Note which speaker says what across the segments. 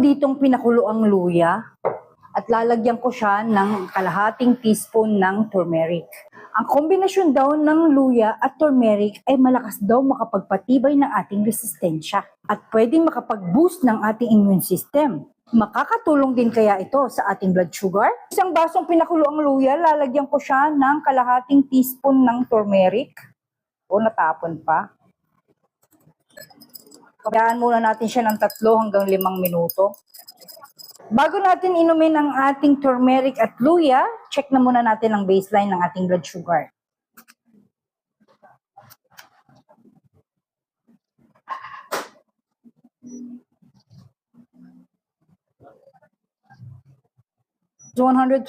Speaker 1: ditong pinakulo ang luya at lalagyan ko siya ng kalahating teaspoon ng turmeric. Ang kombinasyon daw ng luya at turmeric ay malakas daw makapagpatibay ng ating resistensya at pwedeng makapag-boost ng ating immune system. Makakatulong din kaya ito sa ating blood sugar? Isang basong pinakulo ang luya, lalagyan ko siya ng kalahating teaspoon ng turmeric. O natapon pa. Kayaan muna natin siya ng 3 hanggang 5 minuto. Bago natin inumin ang ating turmeric at luya, check na muna natin ang baseline ng ating blood sugar. So 124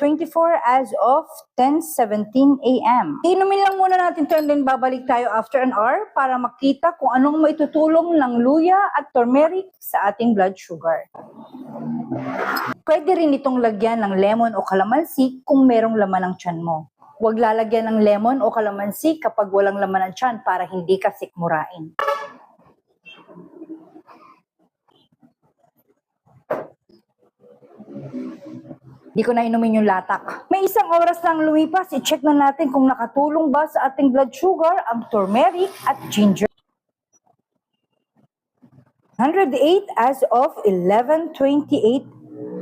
Speaker 1: as of 10:17 a.m. Inumin lang muna natin ito and then babalik tayo after an hour para makita kung anong maitutulong ng luya at turmeric sa ating blood sugar. Pwede rin itong lagyan ng lemon o kalamansi kung merong laman ang tiyan mo. Huwag lalagyan ng lemon o kalamansi kapag walang laman ang tiyan para hindi ka sikmurain. Di ko na inumin yung latak. May 1 oras lang lumipas, i-check na natin kung nakatulong ba sa ating blood sugar ang turmeric at ginger. 108 as of 11:28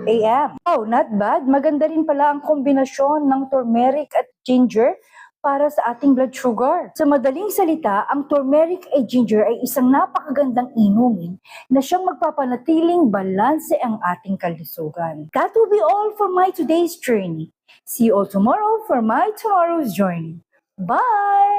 Speaker 1: a.m. Oh, not bad. Maganda rin pala ang kombinasyon ng turmeric at ginger para sa ating blood sugar. Sa madaling salita, ang turmeric at ginger ay isang napakagandang inumin na siyang magpapanatiling balanse ang ating kalusugan. That will be all for my today's journey. See you all tomorrow for my tomorrow's journey. Bye!